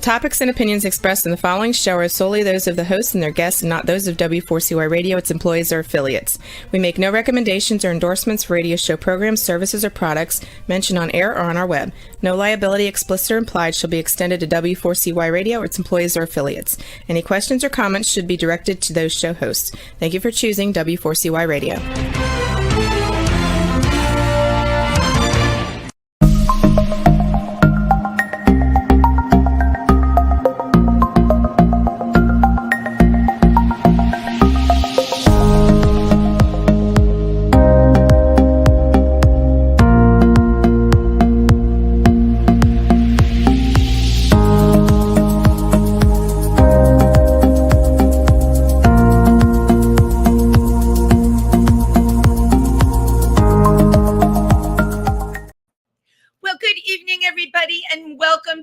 topics and opinions expressed in the following show are solely those of the host and their guests and not those of W4CY Radio, its employees, or affiliates. We make no recommendations or endorsements for radio show programs, services, or products mentioned on air or on our web. No liability, explicit or implied, shall be extended to W4CY Radio or its employees or affiliates. Any questions or comments should be directed to those show hosts. Thank you for choosing W4CY Radio.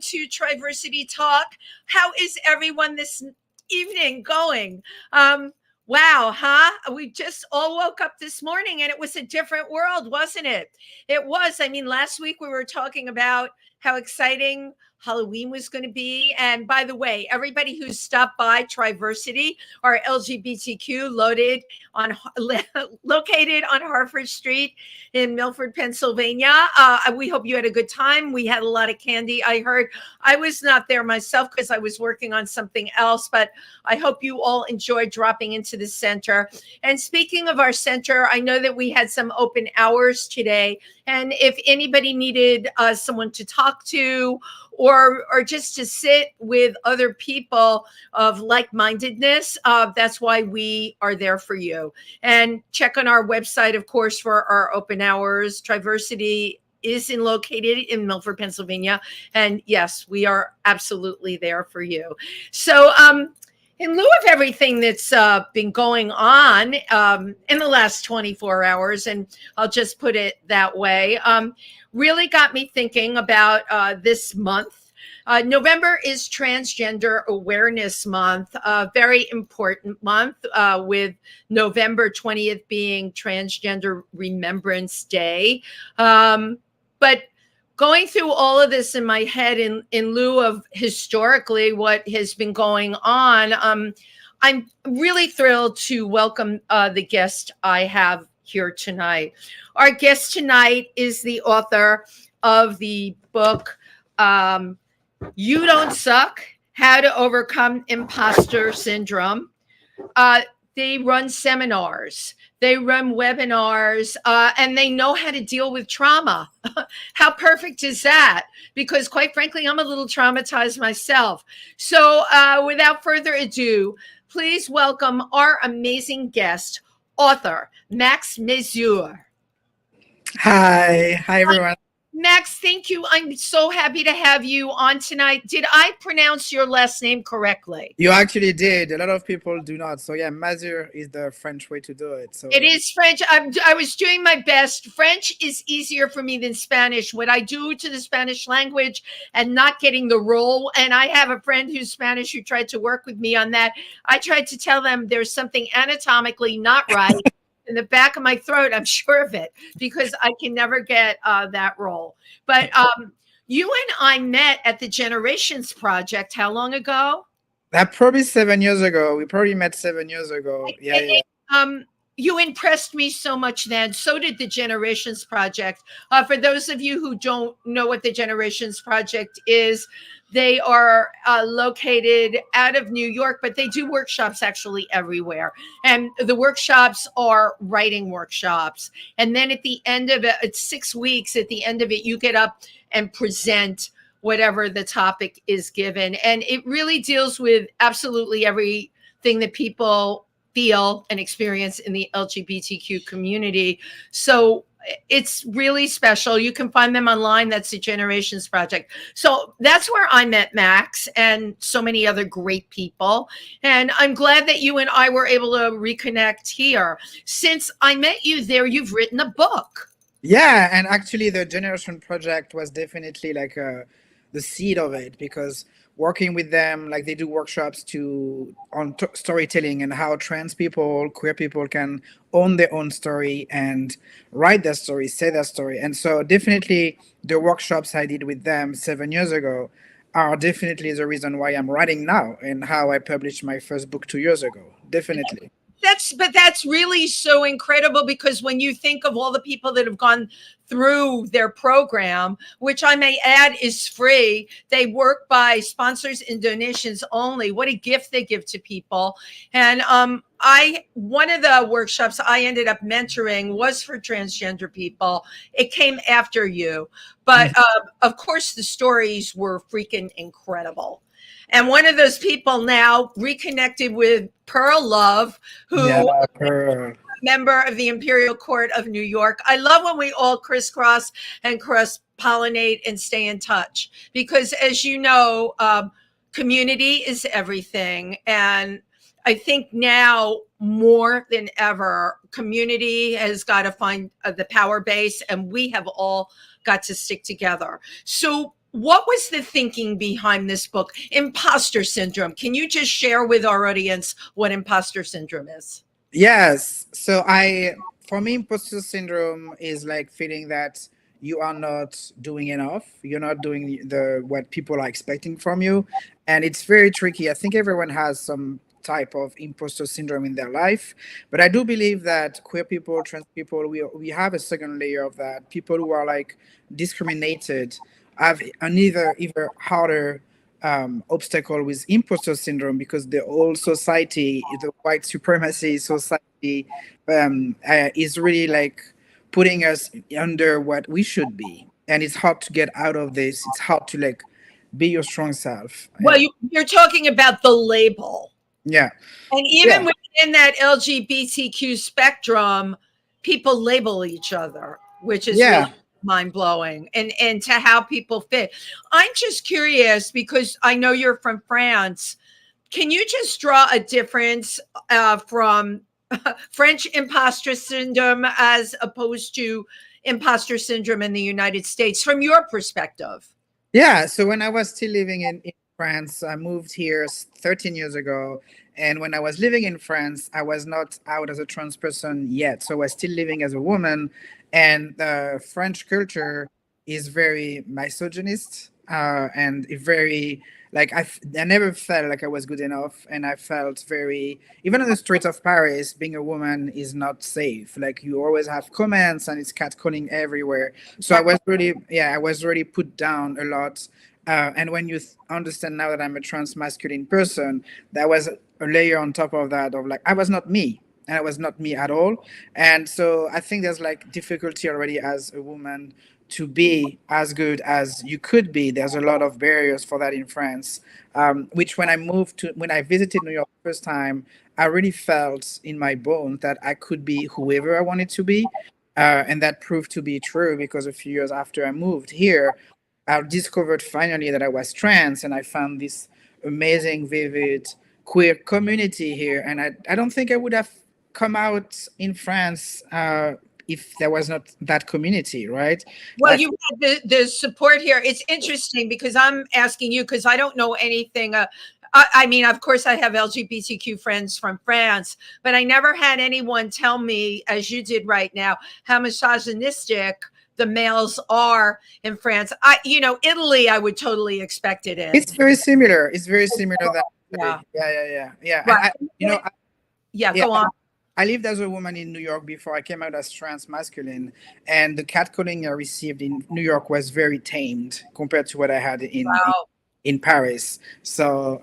To Triversity Talk. How is everyone this evening going? Wow, huh? We just all woke up this morning and it was a different world, wasn't it? It was. I mean, last week we were talking about how exciting Halloween was going to be. And by the way, everybody who's stopped by Triversity, our LGBTQ located on Harford Street in Milford, Pennsylvania. We hope you had a good time. We had a lot of candy. I heard. I was not there myself because I was working on something else, but I hope you all enjoyed dropping into the center. And speaking of our center, I know that we had some open hours today. And if anybody needed someone to talk to or just to sit with other people of like-mindedness, that's why we are there for you. And check on our website, of course, for our open hours. Triversity is located in Milford, Pennsylvania. And yes, we are absolutely there for you. So in lieu of everything that's been going on in the last 24 hours, and I'll just put it that way, really got me thinking about this month. November is Transgender Awareness Month, a very important month, with November 20th being Transgender Remembrance Day. But going through all of this in my head in lieu of historically what has been going on, I'm really thrilled to welcome the guest I have here tonight. Our guest tonight is the author of the book, You Don't Suck, How to Overcome Imposter Syndrome. They run seminars, they run webinars, and they know how to deal with trauma. How perfect is that? Because quite frankly, I'm a little traumatized myself. So without further ado, please welcome our amazing guest, author Max Masure. Hi everyone. Max, thank you. I'm so happy to have you on tonight. Did I pronounce your last name correctly? You actually did. A lot of people do not. So yeah, Masure is the French way to do it. So it is French. I was doing my best. French is easier for me than Spanish. What I do to the Spanish language and not getting the role, and I have a friend who's Spanish who tried to work with me on that. I tried to tell them there's something anatomically not right. In the back of my throat, I'm sure of it, because I can never get that role. But you and I met at the Generations Project. How long ago? That probably 7 years ago. We probably met 7 years ago. Yeah. You impressed me so much then. So did the Generations Project. For those of you who don't know what the Generations Project is, they are located out of New York, but they do workshops actually everywhere. And the workshops are writing workshops. And then at the end of it, it's 6 weeks. At the end of it, you get up and present whatever the topic is given. And it really deals with absolutely everything that people feel and experience in the LGBTQ community. So it's really special. You can find them online. That's the Generations Project. So that's where I met Max and so many other great people. And I'm glad that you and I were able to reconnect here. Since I met you there, you've written a book. Yeah, and actually the Generation Project was definitely like the seed of it, because working with them, like they do workshops on storytelling and how trans people, queer people can own their own story and write their story, say their story. And so definitely the workshops I did with them 7 years ago are definitely the reason why I'm writing now and how I published my first book 2 years ago. Definitely. That's really so incredible, because when you think of all the people that have gone through their program, which I may add is free, they work by sponsors and donations only. What a gift they give to people. And I one of the workshops I ended up mentoring was for transgender people. It came after you, but of course the stories were freaking incredible. And one of those people now reconnected with Pearl Love, Yeah, who per, member of the Imperial Court of New York. I love when we all crisscross and cross pollinate and stay in touch, because, as you know, community is everything. And I think now more than ever, community has got to find the power base, and we have all got to stick together. So, what was the thinking behind this book, Imposter Syndrome? Can you just share with our audience what imposter syndrome is? yes. So for me, imposter syndrome is like feeling that you are not doing enough. You're not doing the what people are expecting from you, and it's very tricky. I think everyone has some type of imposter syndrome in their life, but I do believe that queer people, trans people, we have a second layer of that. People who are like discriminated have an either harder obstacle with imposter syndrome because the whole society, the white supremacy society, is really like putting us under what we should be, and it's hard to get out of this. It's hard to like be your strong self. Well, you're talking about the label. Yeah, And even yeah, within that LGBTQ spectrum, people label each other, which is really yeah. mind blowing, and to how people fit. I'm just curious, because I know you're from France. Can you just draw a difference from French imposter syndrome as opposed to imposter syndrome in the United States from your perspective? Yeah, so when I was still living in France, I moved here 13 years ago. And when I was living in France, I was not out as a trans person yet. So I was still living as a woman. And the French culture is very misogynist and very, like, I never felt like I was good enough. And I felt very, even on the streets of Paris, being a woman is not safe. Like, you always have comments and it's catcalling everywhere. So I was really, yeah, I was really put down a lot. And when you understand now that I'm a trans masculine person, that was a layer on top of that of like, I was not me. And I was not me at all. And so I think there's like difficulty already as a woman to be as good as you could be. There's a lot of barriers for that in France. Which when I visited New York first time, I really felt in my bones that I could be whoever I wanted to be. And that proved to be true because a few years after I moved here, I discovered finally that I was trans, and I found this amazing, vivid queer community here. And I don't think I would have come out in France if there was not that community, right? Well, I, you had the support here. It's interesting because I'm asking you because I don't know anything. I mean, of course, I have LGBTQ friends from France, but I never had anyone tell me, as you did right now, how misogynistic the males are in France. Italy, I would totally expect it in. it's very similar. It's very similar to that. Yeah. Yeah. And Right. Yeah, yeah, go on. I lived as a woman in New York before I came out as trans masculine, and the catcalling I received in New York was very tamed compared to what I had Wow. in Paris. So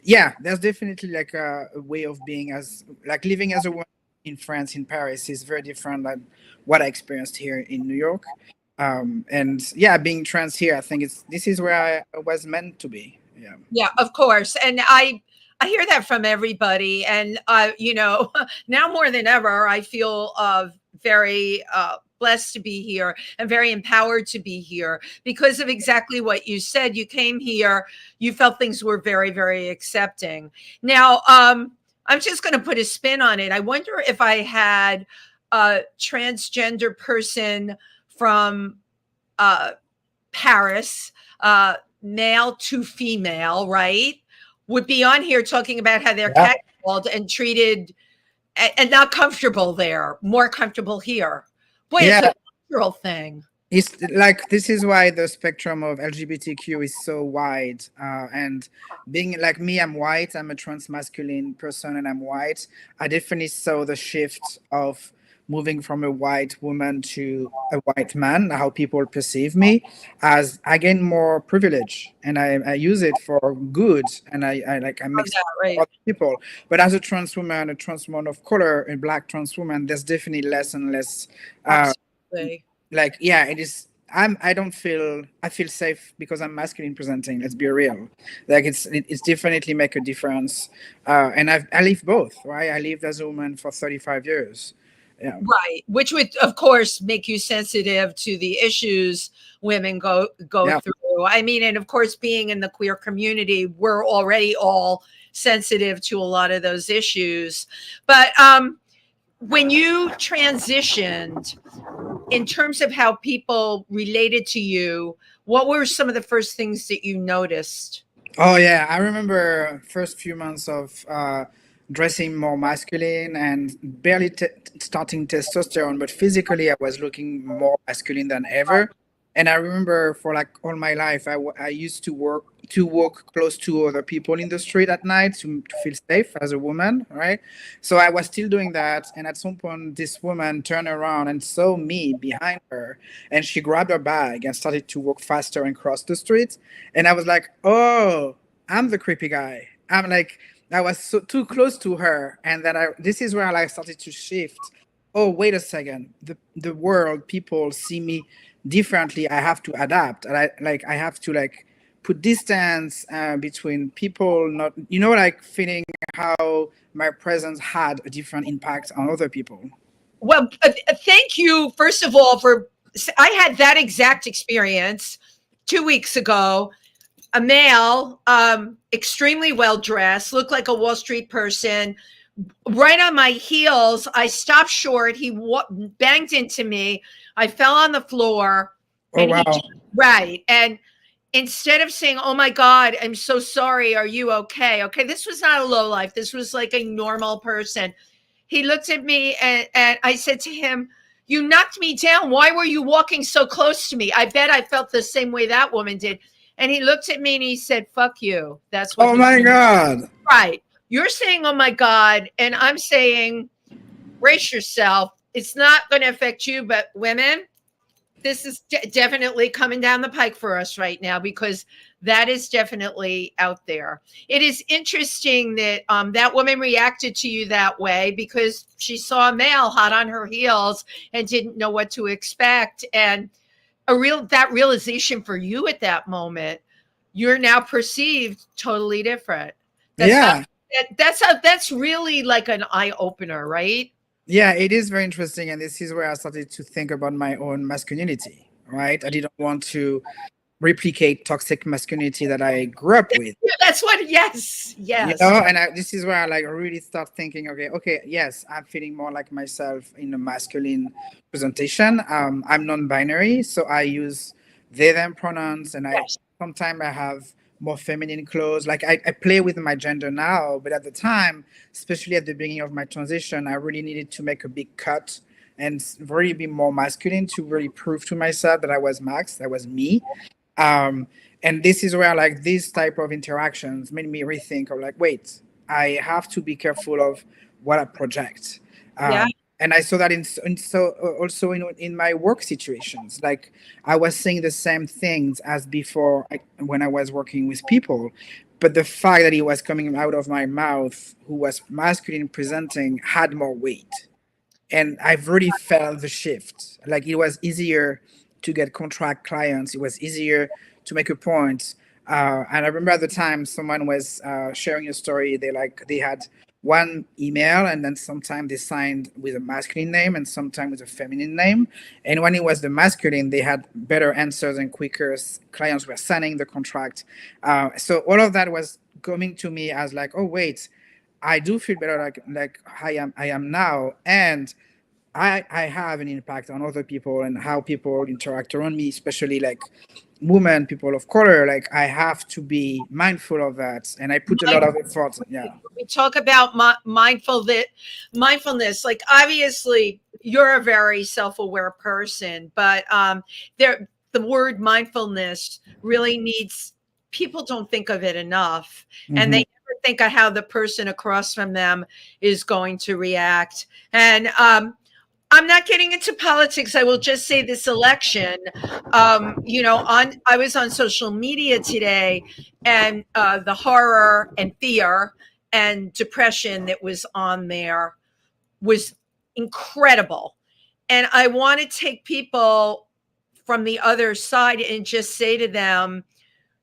yeah, there's definitely like a way of being as like living as a woman in France, in Paris is very different than what I experienced here in New York. And yeah, being trans here, I think this is where I was meant to be. Yeah. Yeah, of course. And I hear that from everybody. And now more than ever, I feel very blessed to be here and very empowered to be here because of exactly what you said. You came here, you felt things were very, very accepting. Now, I'm just going to put a spin on it. I wonder if I had a transgender person from Paris, male to female, right, would be on here talking about how they're Yeah. catcalled and treated and not comfortable there, more comfortable here. Boy, it's Yeah. a cultural thing. it's like this is why the spectrum of LGBTQ is so wide. And being like me, I'm white. I'm a trans masculine person, and I'm white. I definitely saw the shift of moving from a white woman to a white man. How people perceive me as I gain more privilege, and I use it for good, and I Oh, make yeah, sense for right. other people. But as a trans woman of color, a black trans woman, there's definitely less and less. Uh, Absolutely. like yeah, it is. I don't feel I feel safe because I'm masculine presenting. Let's be real. Like it's definitely make a difference. And I live both, right? I lived as a woman for 35 years. Yeah. Right, which would, of course, make you sensitive to the issues women go Yeah. through. I mean, and of course, being in the queer community, we're already all sensitive to a lot of those issues. But when you transitioned, in terms of how people related to you, what were some of the first things that you noticed? Oh yeah, I remember first few months of dressing more masculine and barely starting testosterone, but physically I was looking more masculine than ever. And I remember for like all my life, I used to walk close to other people in the street at night to feel safe as a woman, right? So I was still doing that, and at some point, this woman turned around and saw me behind her, and she grabbed her bag and started to walk faster and cross the street. And I was like, oh, I'm the creepy guy. I'm like, I was so too close to her. And then this is where I like started to shift. Oh, wait a second. The world, people see me differently. I have to adapt. And I have to like put distance between people, not, like feeling how my presence had a different impact on other people. Well, thank you, first of all, for I had that exact experience 2 weeks ago. A male, extremely well dressed, looked like a Wall Street person. Right on my heels, I stopped short. He banged into me. I fell on the floor, Oh, and he wow. right. And instead of saying, "Oh my God, I'm so sorry. Are you okay?" Okay, this was not a low life. This was like a normal person. He looked at me, and I said to him, "You knocked me down. Why were you walking so close to me?" I bet I felt the same way that woman did. And he looked at me and he said, "Fuck you." That's what Oh, he said. my God. Right. You're saying, "Oh my God." And I'm saying, brace yourself. It's not going to affect you, but women, this is definitely coming down the pike for us right now, because that is definitely out there. It is interesting that that woman reacted to you that way because she saw a male hot on her heels and didn't know what to expect. And that realization for you at that moment, you're now perceived totally different. That's got Yeah. that's really like an eye opener, right? Yeah, it is very interesting. And this is where I started to think about my own masculinity, right? I didn't want to replicate toxic masculinity that I grew up with, Yeah, that's what. Yes, yes. and this is where I like really start thinking, okay, yes, I'm feeling more like myself in a masculine presentation. I'm non-binary, so I use they, them pronouns, and I Yes. sometimes I have more feminine clothes. Like I play with my gender now, but at the time, especially at the beginning of my transition, I really needed to make a big cut and really be more masculine to really prove to myself that I was Max, that was me. um and this is where like these type of interactions made me rethink of like, wait, I have to be careful of what I project. Yeah. And I saw that so also in my work situations, like I was saying the same things as before when I was working with people, but the fact that it was coming out of my mouth who was masculine presenting had more weight. And I've really felt the shift. Like it was easier to get contract clients. It was easier to make a point. And I remember at the time someone was sharing a story. They had one email, and then sometimes they signed with a masculine name and sometimes with a feminine name. And when it was the masculine, they had better answers and quicker. Clients were signing the contract. So all of that was coming to me as like, oh wait, I do feel better like I am now, and I have an impact on other people and how people interact around me, especially like women, people of color. Like I have to be mindful of that, and I put a lot of effort. Yeah, We talk about mindfulness. Like obviously, you're a very self-aware person, but the word mindfulness really needs, people don't think of it enough, and they Mhm. never think of how the person across from them is going to react. And I'm not getting into politics. I will just say this election, I was on social media today, and the horror and fear and depression that was on there was incredible. And I want to take people from the other side and just say to them,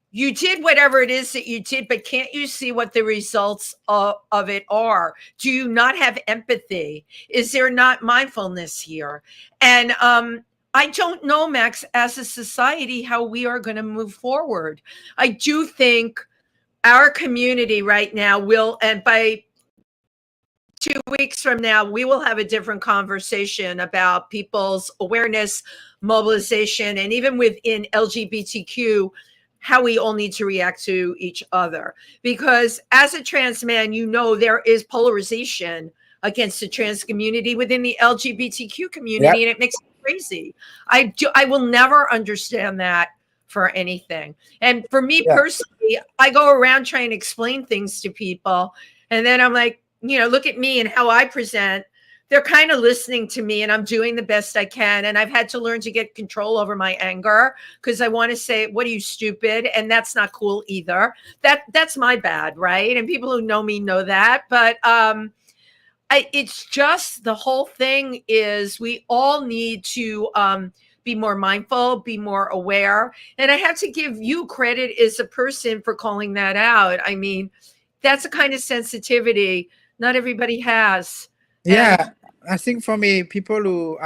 you did whatever it is that you did, but can't you see what the results of it are? Do you not have empathy? Is there not mindfulness here? And I don't know, Max, as a society, how we are going to move forward. I do think our community right now will, and by 2 weeks from now, we will have a different conversation about people's awareness, mobilization, and even within LGBTQ, how we all need to react to each other. Because as a trans man, there is polarization against the trans community within the LGBTQ Yep. community, and it makes me crazy. I will never understand that for anything. And for me Yeah. personally, I go around trying to explain things to people, and then I'm like, look at me and how I present. They're kind of listening to me, and I'm doing the best I can. And I've had to learn to get control over my anger, because I want to say, what are you, stupid? And that's not cool either. That's my bad, right? And people who know me know that. But it's just, the whole thing is, we all need to be more mindful, be more aware. And I have to give you credit as a person for calling that out. I mean, that's a kind of sensitivity not everybody has. And Yeah, I think for me, people who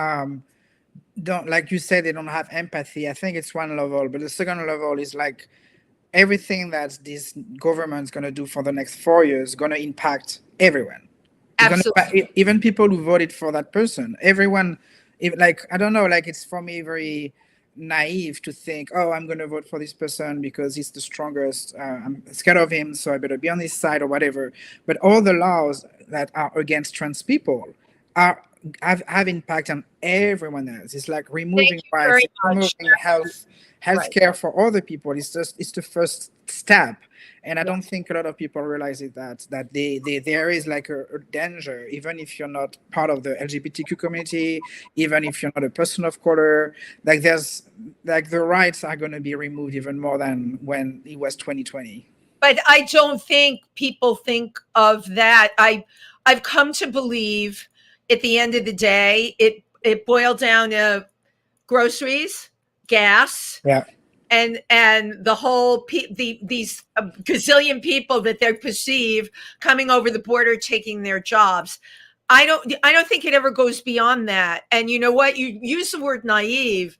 don't, like you said, they don't have empathy. I think it's one level, but the second level is like everything that this government's gonna do for the next 4 years gonna impact everyone. It's gonna absolutely, even people who voted for that person. Everyone, if, like, I don't know, like, it's for me very naive to think, oh, I'm gonna vote for this person because he's the strongest. I'm scared of him, so I better be on his side or whatever. But all the laws that are against trans people are have impact on everyone else. It's like thank removing you rights, very it's much. removing Right. healthcare for other people. It's the first step, and I Yeah. don't think a lot of people realize it, that there is like a danger, even if you're not part of the LGBTQ community, even if you're not a person of color. Like, there's, like, the rights are going to be removed even more than when it was 2020. But I don't think people think of that. I've come to believe, at the end of the day, it boiled down to groceries, gas, Yeah. and the whole these gazillion people that they perceive coming over the border taking their jobs. I don't think it ever goes beyond that. And you know what, you use the word naive.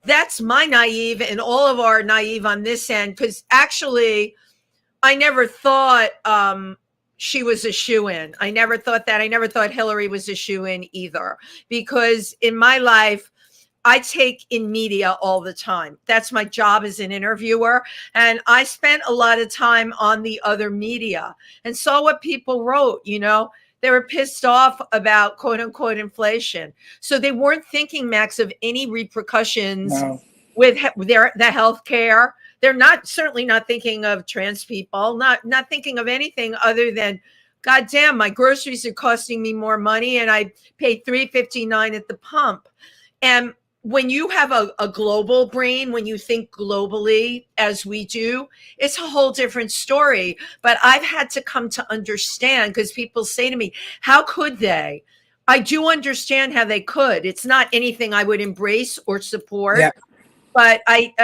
That's my naive and all of our naive on this end, because actually I never thought she was a shoe-in. I never thought that. I never thought Hillary was a shoe-in either, because in my life I take in media all the time. That's my job as an interviewer. And I spent a lot of time on the other media and saw what people wrote. They were pissed off about quote unquote inflation. So they weren't thinking, Max, of any repercussions No. with the health care. They're certainly not thinking of trans people, not thinking of anything other than, God damn, my groceries are costing me more money and I pay $3.59 at the pump. And when you have a global brain, when you think globally as we do, it's a whole different story. But I've had to come to understand, because people say to me, how could they? I do understand how they could. It's not anything I would embrace or support, Yeah. but I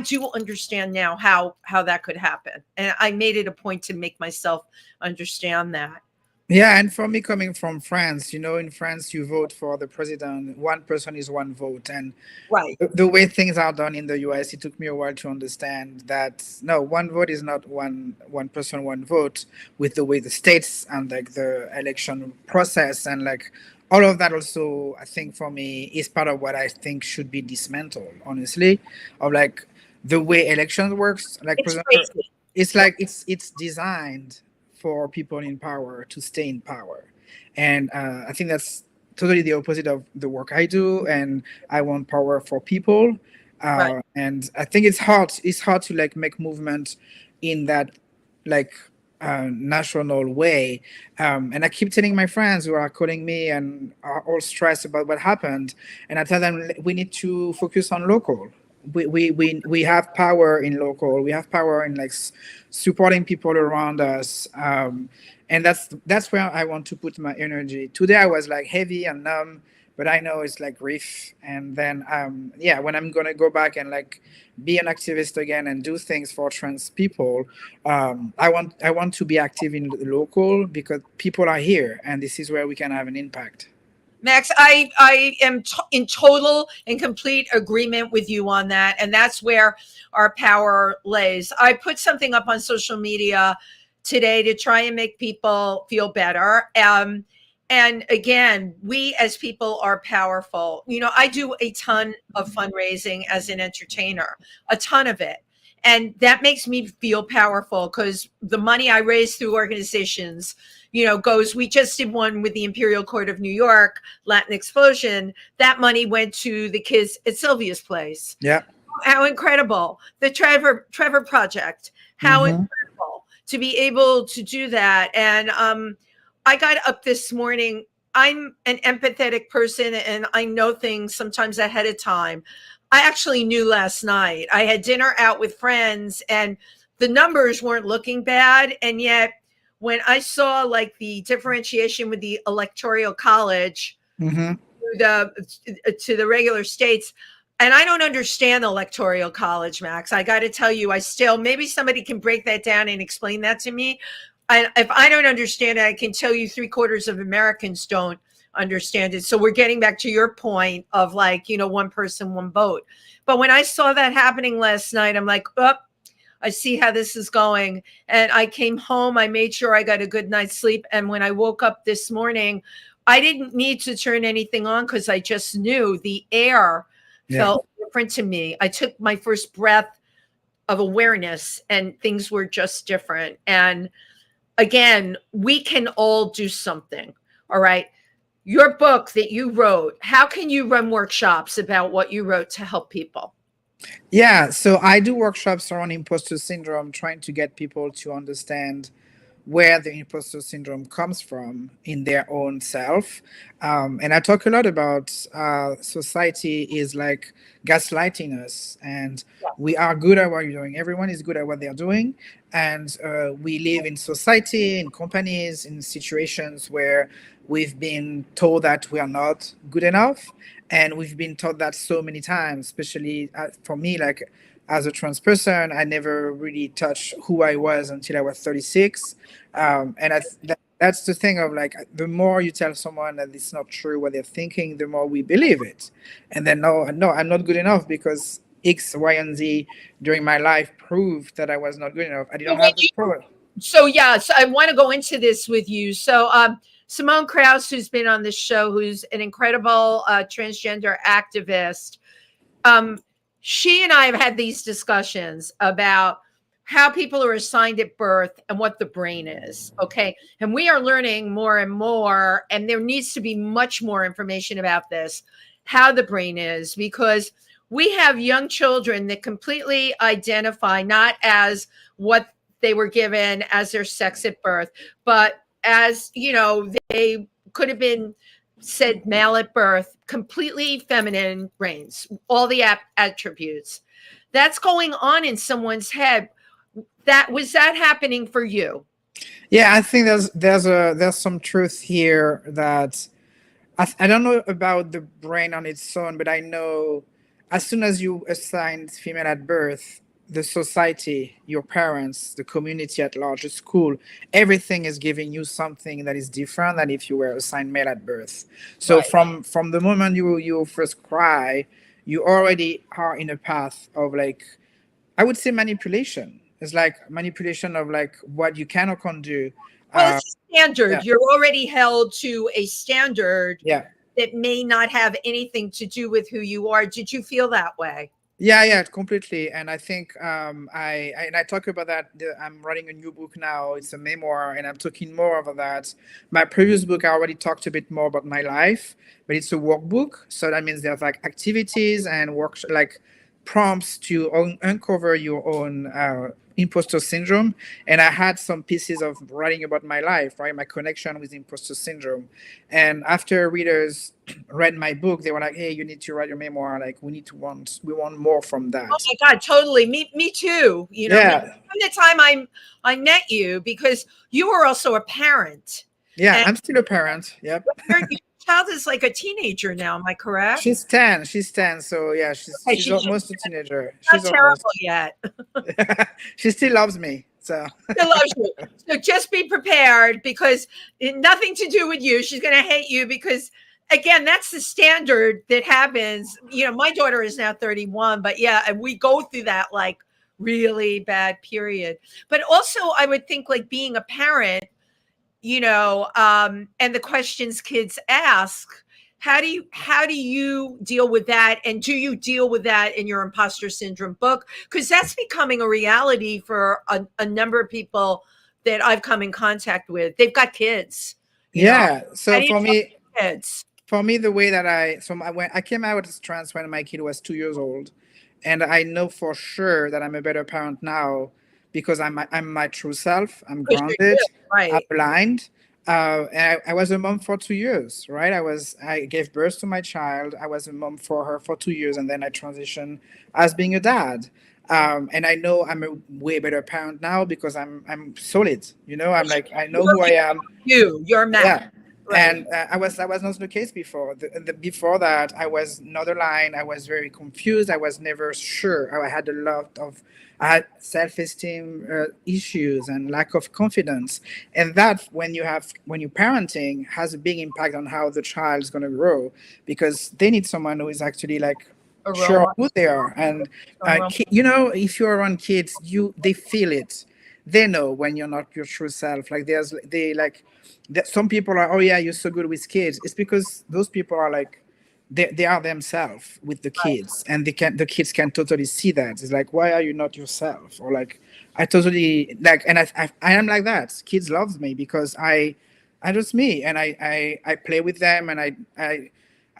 do understand now how that could happen. And I made it a point to make myself understand that. Yeah, and for me, coming from France, in France, you vote for the president. One person is one vote, and Right. the way things are done in the US, it took me a while to understand that no, one vote is not one person, one vote. With the way the states and like the election process and like all of that, also, I think for me is part of what I think should be dismantled. Honestly, of like the way elections works. Like, for It's example, crazy. it's like it's designed for people in power to stay in power, and I think that's totally the opposite of the work I do, and I want power for people. Right. And I think it's hard. It's hard to like make movement in that like national way. And I keep telling my friends who are calling me and are all stressed about what happened, and I tell them we need to focus on local. We have power in local. We have power in like supporting people around us. And that's where I want to put my energy. Today I was like heavy and numb, but I know it's like grief. And then yeah, when I'm gonna go back and like be an activist again and do things for trans people, I want to be active in the local because people are here, and this is where we can have an impact. Max, I am in total and complete agreement with you on that. And that's where our power lays. I put something up on social media today to try and make people feel better. And again, we as people are powerful. You know, I do a ton of fundraising as an entertainer, a ton of it. And that makes me feel powerful because the money I raise through organizations, you know, goes, we just did one with the Imperial Court of New York, Latin Explosion. That money went to the kids at Sylvia's Place. Yeah. How incredible. The Trevor Project. How incredible to be able to do that. And I got up this morning. I'm an empathetic person and I know things sometimes ahead of time. I actually knew last night. I had dinner out with friends and the numbers weren't looking bad. And yet when I saw like the differentiation with the electoral college to the regular states, and I don't understand the electoral college, Max. I got to tell you, I still, maybe somebody can break that down and explain that to me. If I don't understand it, I can tell you 3/4 of Americans don't understand it. So we're getting back to your point of like, you know, one person, one vote. But when I saw that happening last night, I'm like, oh, I see how this is going. And I came home, I made sure I got a good night's sleep. And when I woke up this morning, I didn't need to turn anything on because I just knew the air felt different to me. I took my first breath of awareness and things were just different. And again, we can all do something. All right. Your book that you wrote, how can you run workshops about what you wrote to help people? Yeah, so I do workshops around imposter syndrome, trying to get people to understand where the imposter syndrome comes from in their own self. And I talk a lot about society is like gaslighting us, and we are good at what you're doing. Everyone is good at what they're doing. And we live in society, in companies, in situations where we've been told that we are not good enough. And we've been taught that so many times, especially for me, like as a trans person, I never really touched who I was until I was 36. And that's the thing of like, the more you tell someone that it's not true what they're thinking, the more we believe it. And then, no, I'm not good enough because X, Y, and Z during my life proved that I was not good enough. I didn't have the power. So I want to go into this with you. So Simone Krauss, who's been on this show, who's an incredible transgender activist, she and I have had these discussions about how people are assigned at birth and what the brain is. Okay. And we are learning more and more, and there needs to be much more information about this, how the brain is, because we have young children that completely identify not as what they were given as their sex at birth, but as, you know, they could have been said male at birth, completely feminine brains, all the attributes. That's going on in someone's head. Was that happening for you? Yeah, I think there's some truth here that I don't know about the brain on its own, but I know as soon as you assign female at birth, the society, your parents, the community at large, the school, everything is giving you something that is different than if you were assigned male at birth. So from the moment you first cry, you already are in a path of like, I would say manipulation. It's like manipulation of like what you can or can't do. Well, it's a standard. Yeah. You're already held to a standard Yeah. that may not have anything to do with who you are. Did you feel that way? Yeah, completely. And I think I talk about that. I'm writing a new book now. It's a memoir, and I'm talking more about that. My previous book, I already talked a bit more about my life, but it's a workbook. So that means there's like activities and work, like prompts to uncover your own imposter syndrome. And I had some pieces of writing about my life, right? My connection with imposter syndrome. And after readers read my book, they were like, "Hey, you need to write your memoir. Like, we want more from Oh that." my God, totally. Me too. You know, Yeah, from the time I met you, because you were also a parent, yeah. and I'm still a parent. Yep. your child is like a teenager now. Am I correct? She's 10. She's 10. So yeah, Okay, she's she's almost a teenager. not She's terrible almost. yet. She still loves me. So She loves you. So just be prepared, because nothing to do with you. She's going to hate you because, again, that's the standard that happens. You know, my daughter is now 31, but yeah, and we go through that like really bad period. But also, I would think like being a parent, and the questions kids ask, how do you deal with that, and do you deal with that in your imposter syndrome book, because that's becoming a reality for a number of people that I've come in contact with. They've got kids. yeah. How So do you talk to kids? for me, the way that when I came out as trans when my kid was 2 years old, and I know for sure that I'm a better parent now because I'm my true self. I'm Because you're you, grounded. I'm right? aligned. And I was a mom for 2 years, right? I gave birth to my child. I was a mom for her for 2 years, and then I transitioned as being a dad. And I know I'm a way better parent now because I'm solid. I'm like I know who I am. You're Matt, Yeah. right? And I was not the case before. Before that, I was not aligned. I was very confused. I was never sure. I had self-esteem issues and lack of confidence, and that when you're parenting has a big impact on how the child's going to grow, because they need someone who is actually like A role sure of model. who they are. And A role if you're around kids, they feel it. They know when you're not your true self. Like some people are, oh yeah, you're so good with kids. It's because those people are like they are themselves with the kids, and the kids can totally see that. It's like, why are you not yourself? Or like, I totally like, and I am like that. Kids love me because I just me, and I play with them, and I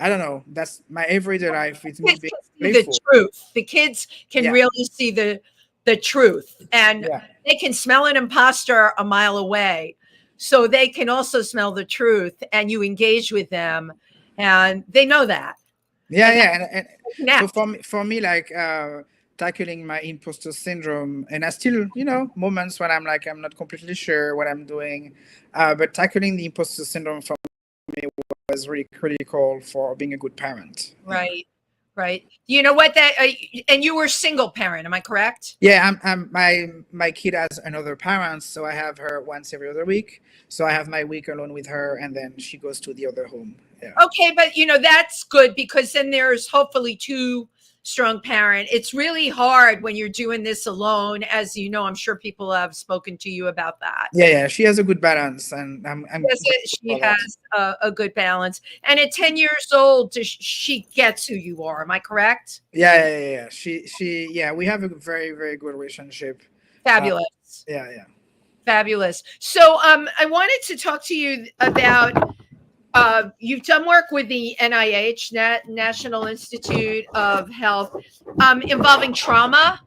don't know. That's my everyday life. It's me Kids being can see the playful. truth. The kids can Yeah, really see the truth, and yeah. they can smell an imposter a mile away. So they can also smell the truth, and you engage with them, and they know that, Yeah, and yeah, and they so connect. for me, like tackling my imposter syndrome, and I still, moments when I'm like I'm not completely sure what I'm doing, but tackling the imposter syndrome for me was really critical for being a good parent. Yeah, Right, right. You know what? And you were single parent. Am I correct? yeah. My kid has another parent, so I have her once every other week. So I have my week alone with her, and then she goes to the other home. Yeah. Okay, but that's good, because then there's hopefully two strong parent. It's really hard when you're doing this alone, as you know. I'm sure people have spoken to you about that. Yeah, yeah, she has a good balance, and I'm Yes, grateful she for that. has a good balance. And at 10 years old, she gets who you are. Am I correct? Yeah. Yeah, we have a very, very good relationship. Uh, Fabulous. yeah. Fabulous. So I wanted to talk to you about you've done work with the NIH, National Institute of Health, involving trauma.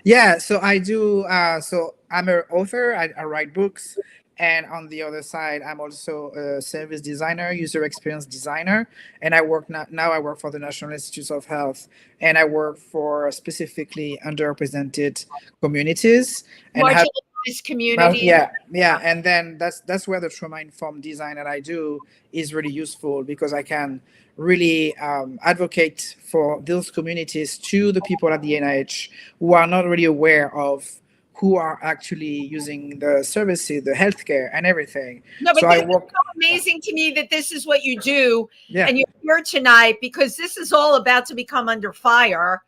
Yeah, so I do. So I'm an author. I write books, and on the other side, I'm also a service designer, user experience designer, and I work now. I work for the National Institutes of Health, and I work for specifically underrepresented communities, and have. Marginalized Well, communities. yeah, and then that's where the trauma informed design that I do is really useful, because I can really advocate for those communities to the people at the NIH who are not really aware of who are actually using the services, the healthcare, and everything. No, but So this I is work. so amazing to me that this is what you do, Yeah, and you're here tonight because this is all about to become under fire.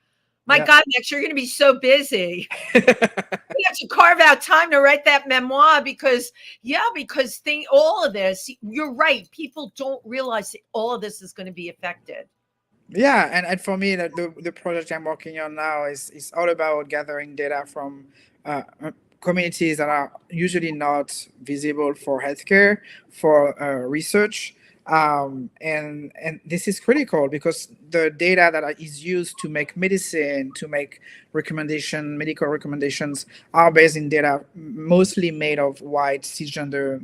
My yeah. God, Max, you're going to be so busy. You have to carve out time to write that memoir, because all of this, you're right. People don't realize that all of this is going to be affected. Yeah, and for me, the project I'm working on now is all about gathering data from communities that are usually not visible for healthcare, for research, and this is critical because the data is used to make medicine, to make medical recommendations, are based in data mostly made of white cisgender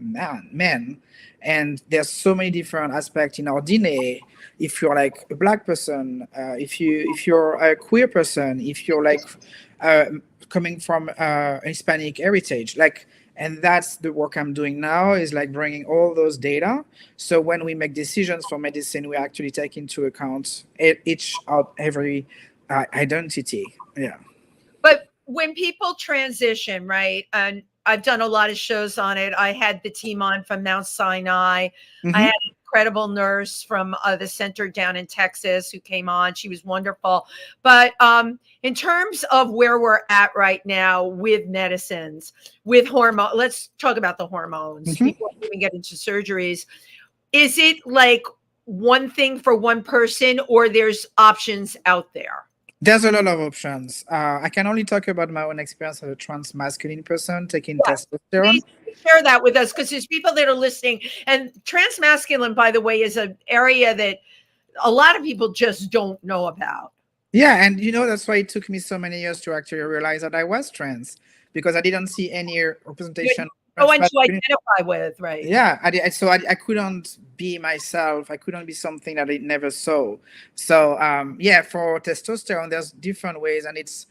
men, and there's so many different aspects in our DNA. If you're like a black person, if you're a queer person, if you're like uh, coming from Hispanic heritage, like, and that's the work I'm doing now, is like bringing all those data. So when we make decisions for medicine, we actually take into account each out every identity. Yeah. But when people transition, right? And I've done a lot of shows on it. I had the team on from Mount Sinai. I Hmm. had an incredible nurse from the center down in Texas who came on. She was wonderful. But in terms of where we're at right now with medicines, with hormone, let's talk about the hormones Hmm. before we even get into surgeries. Is it like one thing for one person, or there's options out there? There's a lot of options. I can only talk about my own experience as a trans masculine person taking testosterone. Please share that with us because there's people that are listening. And transmasculine, by the way, is an area that a lot of people just don't know about. Yeah, and that's why it took me so many years to actually realize that I was trans, because I didn't see any You representation of no trans one to masculinity. identify with, right? Yeah, I couldn't be myself. I couldn't be something that I never saw. So yeah, for testosterone, there's different ways, and it's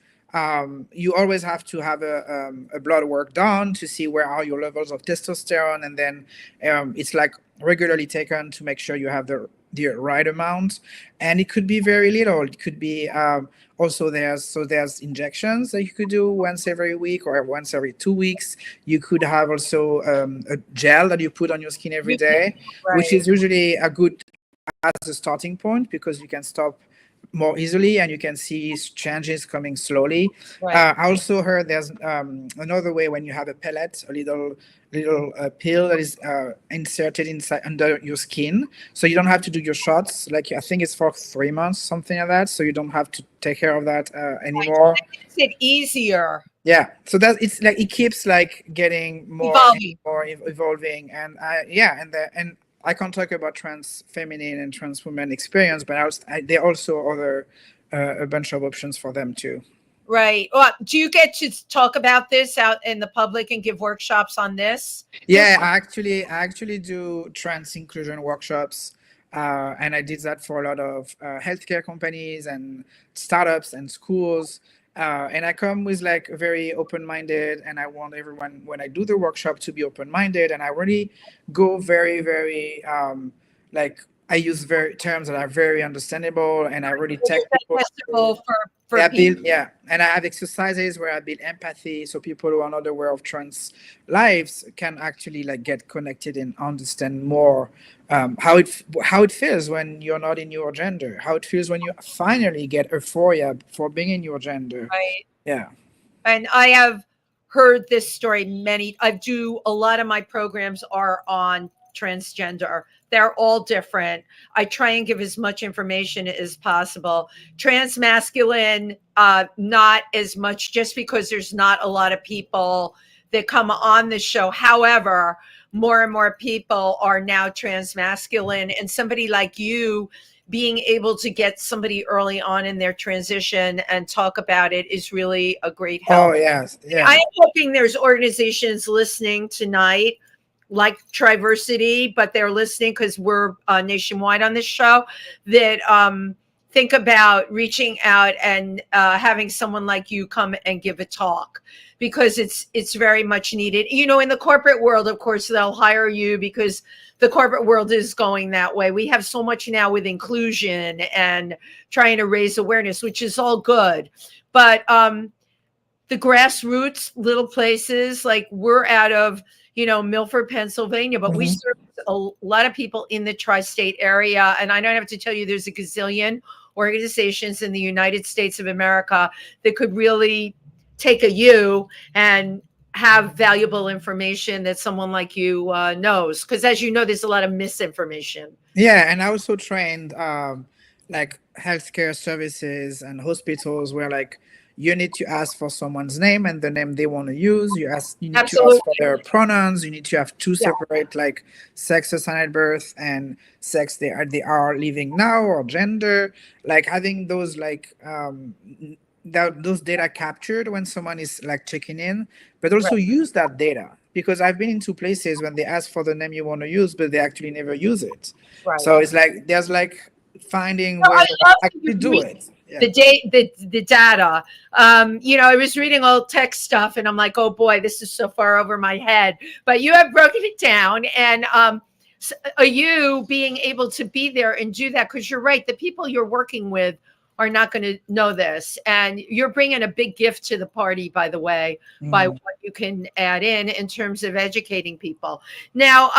you always have to have a blood work done to see where are your levels of testosterone, and then it's like regularly taken to make sure you have the right amount, and it could be very little. It could be also there's injections that you could do once every week or once every 2 weeks. You could have also a gel that you put on your skin every day, which Right. is usually a good as a starting point because you can stop more easily and you can see changes coming slowly. Right. I also heard there's another way when you have a pellet, a little pill that is inserted inside under your skin, so you don't have to do your shots. Like I think it's for 3 months, something like that. So you don't have to take care of that anymore. Makes it easier. Yeah, so that it's like it keeps like getting more and Evolving. more evolving, and yeah, and I can't talk about trans feminine and trans women experience, but there are also other a bunch of options for them too. Right. Well, do you get to talk about this out in the public and give workshops on this? Yeah, I actually do trans inclusion workshops, and I did that for a lot of healthcare companies and startups and schools. And I come with like very open-minded, and I want everyone when I do the workshop to be open-minded, and I really go very, very like I use very terms that are very understandable, and I really take people through. Digestible for Yeah, people. and I have exercises where I build empathy, so people who are not aware of trans lives can actually like get connected and understand more how it feels when you're not in your gender, how it feels when you finally get euphoria for being in your gender. Right. Yeah. And I have heard this story I do a lot of my programs are on transgender. They're all different. I try and give as much information as possible. Transmasculine, not as much, just because there's not a lot of people that come on the show. However, more and more people are now transmasculine, and somebody like you being able to get somebody early on in their transition and talk about it is really a great help. Oh yes, I yeah. am hoping there's organizations listening tonight like Triversity, but they're listening because we're nationwide on this show, that think about reaching out and having someone like you come and give a talk, because it's very much needed. In the corporate world, of course, they'll hire you because the corporate world is going that way. We have so much now with inclusion and trying to raise awareness, which is all good. But the grassroots little places, like we're out of Milford, Pennsylvania, but we Mhm. serve a lot of people in the tri-state area. And I don't have to tell you, there's a gazillion organizations in the United States of America that could really take a you and have valuable information that someone like you knows, because as you know, there's a lot of misinformation. Yeah, and I also trained like healthcare services and hospitals where like you need to ask for someone's name and the name they want to use. You need to ask Absolutely. for their pronouns. You need to have two Yeah. separate like sex assigned at birth and sex they are living now or gender. Like having those like those data captured when someone is like checking in, but also Right. use that data because I've been into places when they ask for the name you want to use, but they actually never use it. Right. So it's like there's like finding So ways I to love that actually you do read it. Yeah. the data. I was reading all tech stuff, and I'm like, oh boy, this is so far over my head. But you have broken it down, and are you being able to be there and do that? Because you're right, the people you're working with are not going to know this, and you're bringing a big gift to the party, by the way, by Mm. what you can add in terms of educating people. Now,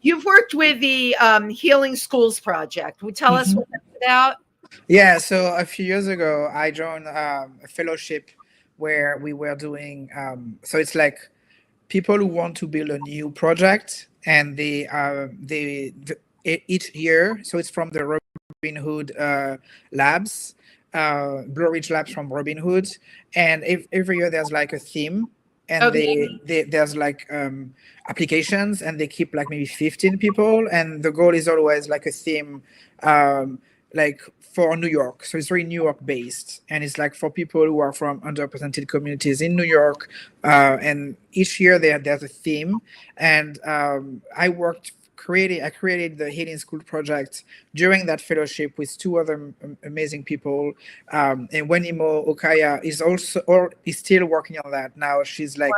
you've worked with the Healing Schools Project. Would you tell us Mhm. what that's about? Yeah, so a few years ago, I joined a fellowship where we were doing. So it's like people who want to build a new project, and each year. So it's from the Robin Hood Labs, Blue Ridge Labs from Robin Hood, and every year there's like a theme, and Okay. there's like applications, and they keep like maybe 15 people, and the goal is always like a theme. Like for New York. So it's very New York based. And it's like for people who are from underrepresented communities in New York. And each year there's a theme. And I created the Healing School project during that fellowship with two other amazing people. And Wenimo Okaya is also, or is still working on that now. She's like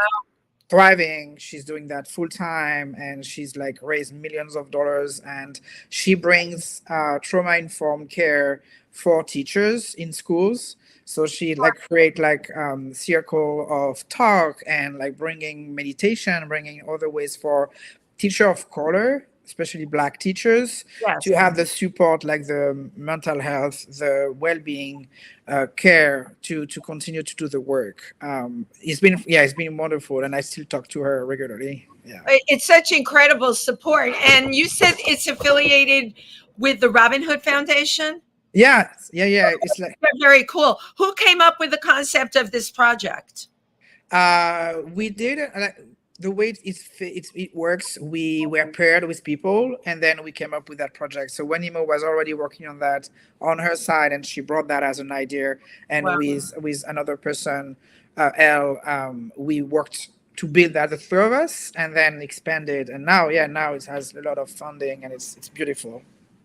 thriving. She's doing that full time, and she's like raised millions of dollars. And she brings trauma informed care for teachers in schools. So she like create like circle of talk and like bringing meditation, bringing other ways for teacher of color, especially black teachers, to Yes. have the support like the mental health, the well-being care to continue to do the work. It's been wonderful, and I still talk to her regularly. Yeah. It's such incredible support. And you said it's affiliated with the Robin Hood Foundation? Yeah. It's like Very cool. Who came up with the concept of this project? we did like the way it works. We were paired with people, and then we came up with that project. So Wenimo was already working on that on her side, and she brought that as an idea. And Wow. with another person, Elle, we worked to build that, the three of us, and then expanded. And now it has a lot of funding, and it's beautiful.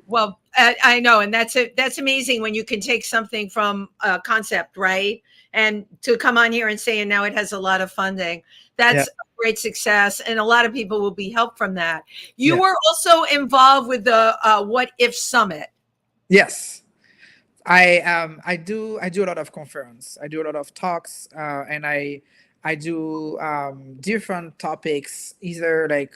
Well, I know, and that's amazing when you can take something from a concept, right, and to come on here and say, and now it has a lot of funding. Yeah. That's a great success, and a lot of people will be helped from that. You Yeah. were also involved with the What If Summit. Yes. I do a lot of conference. I do a lot of talks, and I do different topics. Either like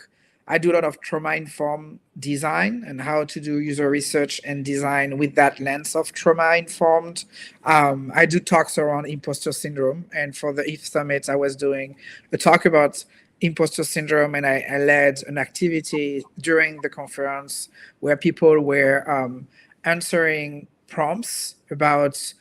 I do a lot of trauma informed design and how to do user research and design with that lens of trauma informed. I do talks around imposter syndrome, and for the ETH Summit, I was doing a talk about imposter syndrome, and I led an activity during the conference where people were answering prompts about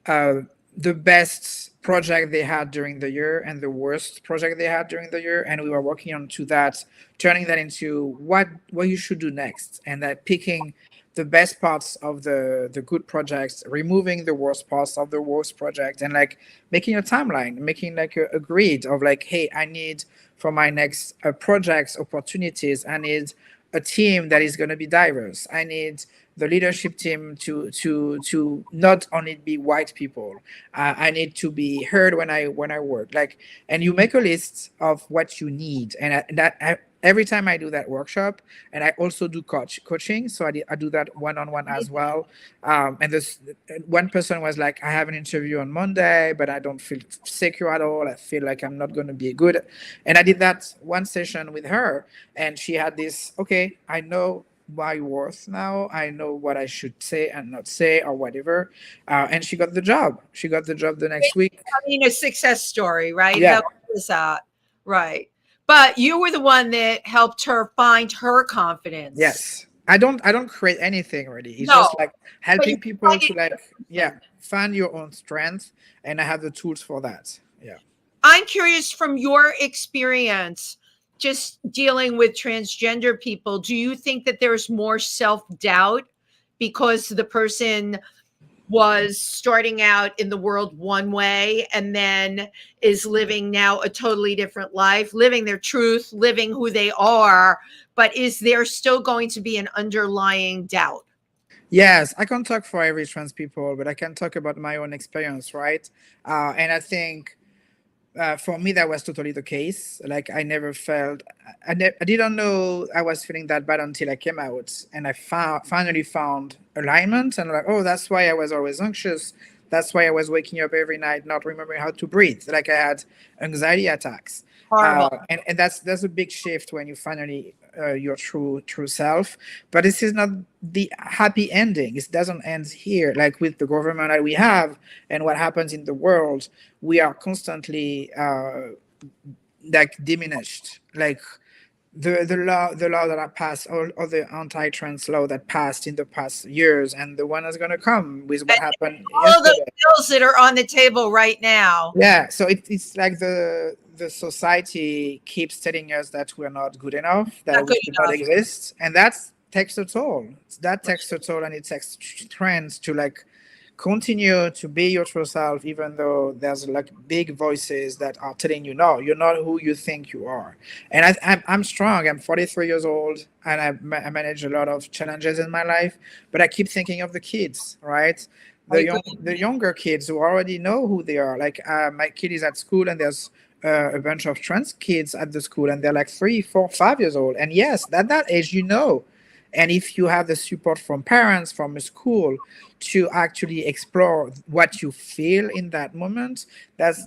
uh, the best project they had during the year and the worst project they had during the year, and we were working on to that, turning that into what you should do next, and that picking the best parts of the good projects, removing the worst parts of the worst project, and like making a timeline, making like a grid of like, hey, I need for my next projects opportunities, I need a team that is going to be diverse. I need the leadership team to not only be white people. I need to be heard when I work. Like, and you make a list of what you need, and every time I do that workshop, and I also do coaching, so I do that one-on-one as well. And this one person was like, I have an interview on Monday, but I don't feel secure at all. I feel like I'm not going to be good. And I did that one session with her, and she had this, okay, I know my worth now. I know what I should say and not say or whatever. And she got the job. She got the job the next week. I mean, a success story, right? Yeah. How was that? Right. But you were the one that helped her find her confidence. Yes. I don't create anything really. It's No, just like but you helping people plug to like, it in. find your own strength, and I have the tools for that. Yeah. I'm curious from your experience, just dealing with transgender people, do you think that there's more self doubt because the person was starting out in the world one way and then is living now a totally different life, living their truth, living who they are? But is there still going to be an underlying doubt? Yes, I can't talk for every trans people, but I can talk about my own experience, right? And I think for me that was totally the case. Like I never felt, I didn't know I was feeling that bad until I came out, and I finally found alignment, and like, oh, that's why I was always anxious. That's why I was waking up every night not remembering how to breathe. Like I had anxiety attacks. Horrible. And that's a big shift when you finally your true self. But this is not the happy ending. It doesn't end here. Like with the government that we have and what happens in the world, we are constantly like diminished. Like the law that are passed, all the anti-trans law that passed in the past years, and the one that's gonna come with what happened All of those yesterday. bills that are on the table right now. Yeah, so it's like the society keeps telling us that we're not good enough, that Not we good should not enough. exist, and that takes a toll. That takes a toll, and it takes trends to like continue to be your true self, even though there's like big voices that are telling you no, you're not who you think you are. And I'm strong. I'm 43 years old, and I manage a lot of challenges in my life, but I keep thinking of the kids, right? I The younger kids who already know who they are. Like my kid is at school, and there's a bunch of trans kids at the school, and they're like 3, 4, 5 years old. And yes, at that age, and if you have the support from parents, from a school, to actually explore what you feel in that moment, that's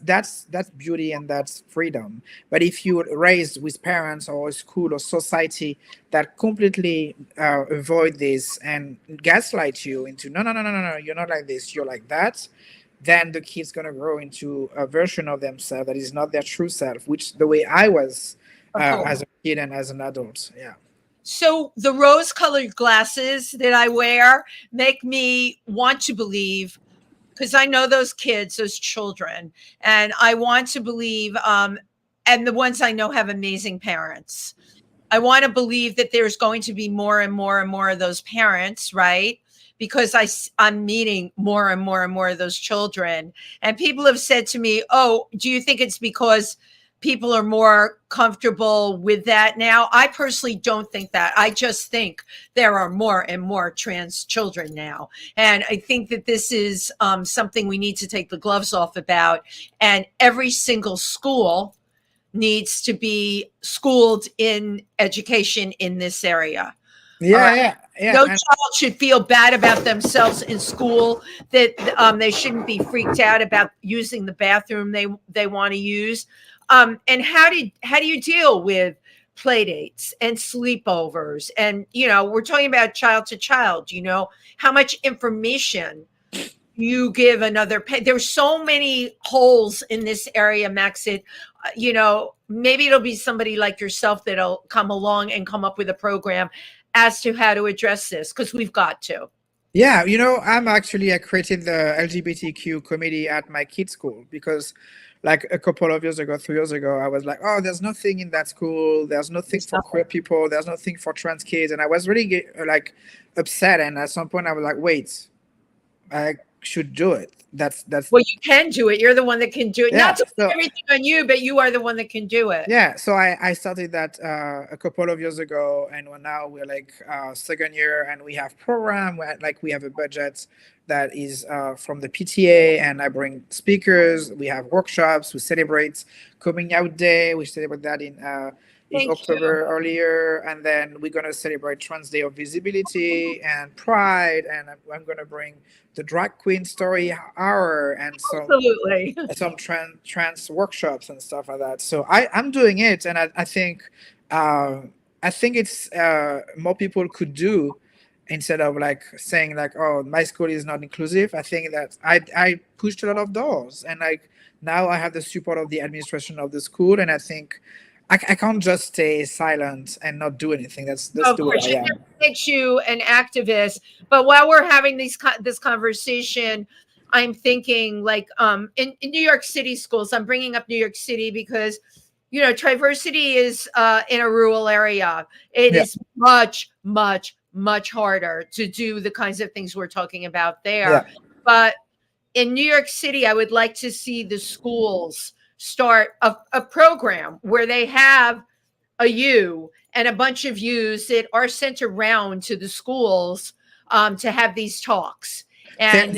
beauty and that's freedom. But if you raised with parents or a school or society that completely avoid this and gaslight you into no, no, no, no, no, no, you're not like this, you're like that, then the kid's gonna grow into a version of themselves that is not their true self, which the way I was as a kid and as an adult. Yeah. So the rose colored glasses that I wear make me want to believe, because I know those kids, those children, and I want to believe, and the ones I know have amazing parents. I want to believe that there's going to be more and more and more of those parents, right? Because I'm meeting more and more and more of those children. And people have said to me, oh, do you think it's because people are more comfortable with that now? I personally don't think that. I just think there are more and more trans children now. And I think that this is something we need to take the gloves off about. And every single school needs to be schooled in education in this area. All Yeah, right. yeah, yeah. No And child should feel bad about themselves in school. That they shouldn't be freaked out about using the bathroom they want to use. And how do you deal with play dates and sleepovers? And we're talking about child to child. How much information you give another there's so many holes in this area, Max. Maybe it'll be somebody like yourself that'll come along and come up with a program as to how to address this, because we've got to. yeah, I created the LGBTQ committee at my kids' school because, like a couple of years ago, 3 years ago, I was like, oh, there's nothing in that school. There's nothing There's for queer nothing. people. There's nothing for trans kids, and I was really like upset. And at some point, I was like, wait, I should do it. That's Well, you can do it. You're the one that can do it. yeah. Not to put So everything on you, but you are the one that can do it. yeah, so I started that a couple of years ago, and now we're like second year, and we have program where like we have a budget that is from the PTA, and I bring speakers. We have workshops. We celebrate Coming Out Day. We celebrate that in Thank you. October earlier, and then we're gonna celebrate Trans Day of Visibility and Pride, and I'm gonna bring the Drag Queen Story Hour and Absolutely. some trans workshops and stuff like that. So I'm doing it, and uh, I think it's more people could do instead of like saying like, oh, my school is not inclusive. I think that I pushed a lot of doors, and like now I have the support of the administration of the school, and I think I can't just stay silent and not do anything. That's Of the way course, I it am. makes you an activist. But while we're having this conversation, I'm thinking like in New York City schools. I'm bringing up New York City because Triversity is in a rural area. It Yeah, is much, much, much harder to do the kinds of things we're talking about yeah. there. But in New York City, I would like to see the schools start a program where they have a U and a bunch of U's that are sent around to the schools to have these talks. And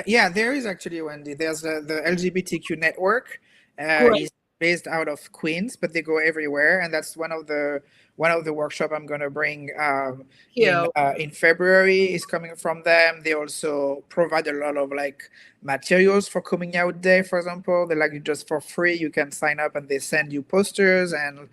Yeah, there is actually, Wendy. There's the LGBTQ network. great, Is based out of Queens, but they go everywhere, and that's one of the workshop I'm gonna bring you. in February is coming from them. They also provide a lot of like materials for coming out day. For example, they like just for free. You can sign up, and they send you posters and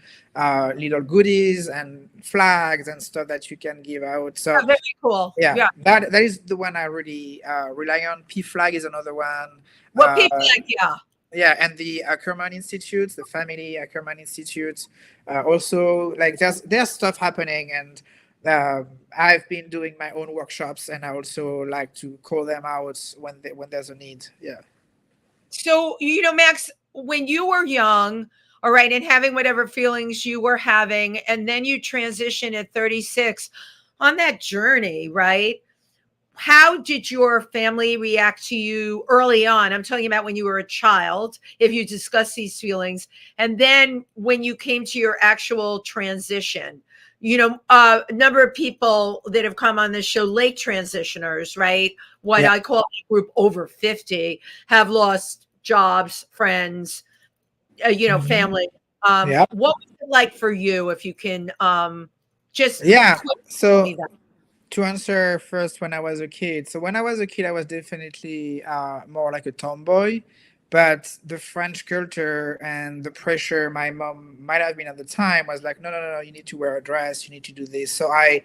little goodies and flags and stuff that you can give out. So Very cool. yeah, Yeah. that is the one I really rely on. P Flag is another one. What Uh, people like, yeah. yeah, and the Ackerman Institute, the Family Ackerman Institute. Also, like there's stuff happening, and I've been doing my own workshops, and I also like to call them out when there's a need. Yeah. So, Max, when you were young, all right, and having whatever feelings you were having, and then you transition at 36 on that journey, right? How did your family react to you early on? I'm talking about when you were a child, if you discuss these feelings, and then when you came to your actual transition. A number of people that have come on this show, late transitioners, right? What Yeah. I call a group over 50, have lost jobs, friends, Mhm. family. Yeah. What was it like for you, if you can just Yeah. quickly tell me So that? to answer first, when I was a kid. So when I was a kid, I was definitely more like a tomboy, but the French culture and the pressure my mom might have been at the time was like, no, no, no, no, you need to wear a dress, you need to do this. So I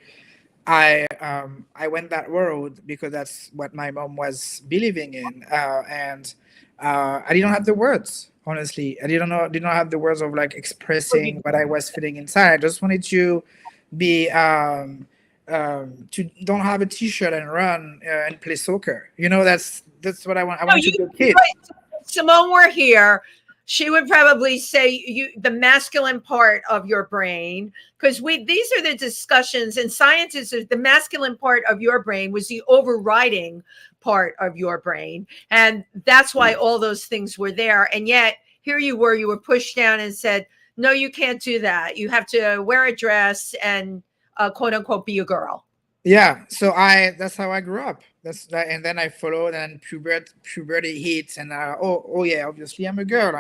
went that road because that's what my mom was believing in, and I didn't have the words. Honestly, I did not have the words of like expressing what I was feeling inside. I just wanted to be to don't have a t-shirt and run and play soccer. That's what I want. I No, want to be a kid. Simone were here, she would probably say the masculine part of your brain, because these are the discussions, and scientists, the masculine part of your brain was the overriding part of your brain, and that's why all those things were there. And yet here you were pushed down and said, no, you can't do that. You have to wear a dress and quote unquote be a girl. Yeah, so I that's how I grew up. That's that, and then I followed, and puberty hits, and oh yeah, obviously I'm a girl.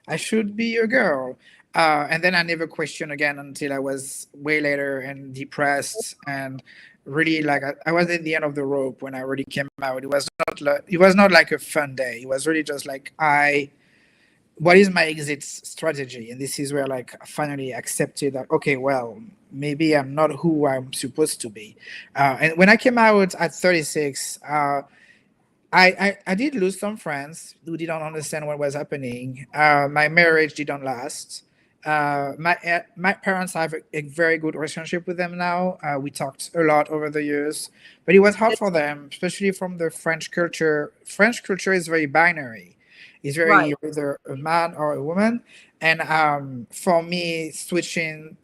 I should be a girl. And then I never questioned again until I was way later and depressed and really like I was at the end of the rope when I really came out. It was not like a fun day. It was really just like what is my exit strategy? And this is where like I finally accepted that okay, well, maybe I'm not who I'm supposed to be. And when I came out at 36, I did lose some friends who didn't understand what was happening. My marriage didn't last. My parents have a very good relationship with them now. We talked a lot over the years, but it was hard for them, especially from the French culture. French culture is very binary. It's very Right. you're either a man or a woman, and for me, switching,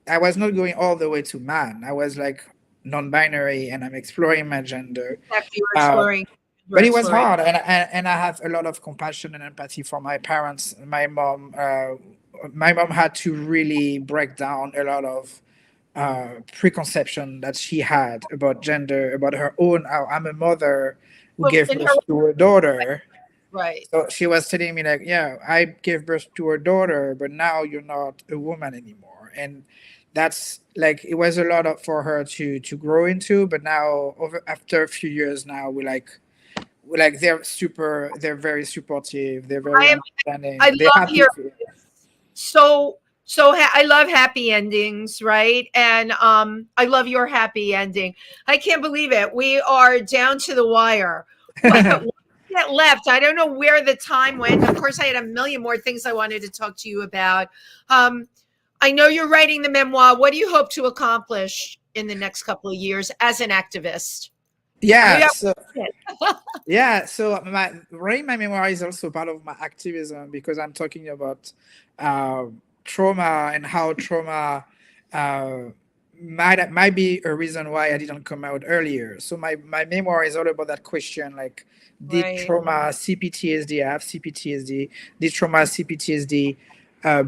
I was not going all the way to man. I was like non-binary, and I'm exploring my gender. Exactly. Uh, You were but it was exploring. hard, and I have a lot of compassion and empathy for my parents. My mom had to really break down a lot of preconception that she had about gender, about her own. I'm a mother who Well, gave in her birth to a daughter, right. so she was telling me like, yeah, I gave birth to a daughter, but now you're not a woman anymore, and that's like it was a lot of, for her to grow into. But now, over after a few years now, we like they're very supportive, they're I very am. I understanding, they're love happy your to. I love happy endings, right? And I love your happy ending. I can't believe it. We are down to the wire. Once minute left. I don't know where the time went. Of course, I had a million more things I wanted to talk to you about. I know you're writing the memoir. What do you hope to accomplish in the next couple of years as an activist? Yeah. So writing my memoir is also part of my activism, because I'm talking about trauma and how trauma might be a reason why I didn't come out earlier. So my memoir is all about that question, like, did trauma, CPTSD, I have CPTSD, did trauma, CPTSD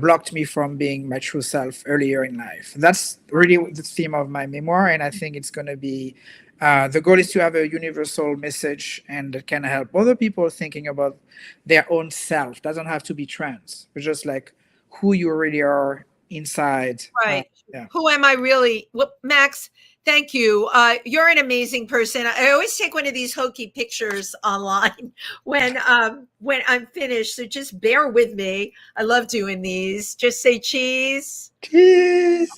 blocked me from being my true self earlier in life? That's really the theme of my memoir, and I think it's going to be the goal is to have a universal message and that can help other people thinking about their own self. Doesn't have to be trans, but just like who you really are inside. Right. Who am I really? Well, Max, thank you. You're an amazing person. I always take one of these hokey pictures online when I'm finished. So just bear with me. I love doing these. Just say cheese. Cheese.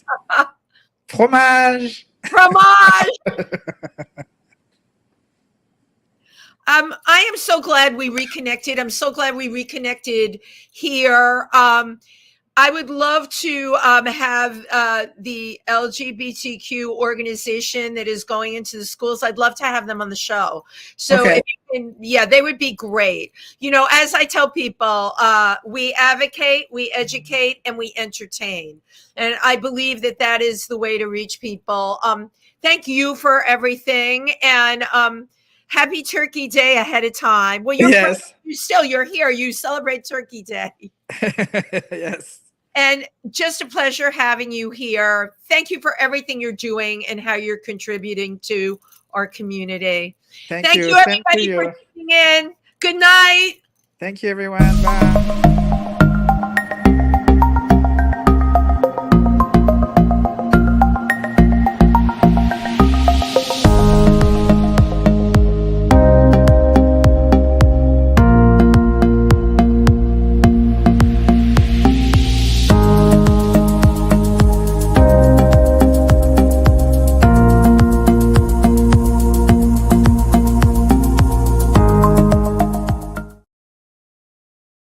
Fromage. Fromage. I am so glad we reconnected. I'm so glad we reconnected here. I would love to have the LGBTQ organization that is going into the schools. I'd love to have them on the show. So, if you can, yeah, they would be great. You know, as I tell people, we advocate, we educate, and we entertain. And I believe that that is the way to reach people. Thank you for everything. And happy Turkey Day ahead of time. Well, you're here. You celebrate Turkey Day. Yes. And just a pleasure having you here. Thank you for everything you're doing and how you're contributing to our community. Thank you, everybody, for tuning in. Good night. Thank you, everyone. Bye.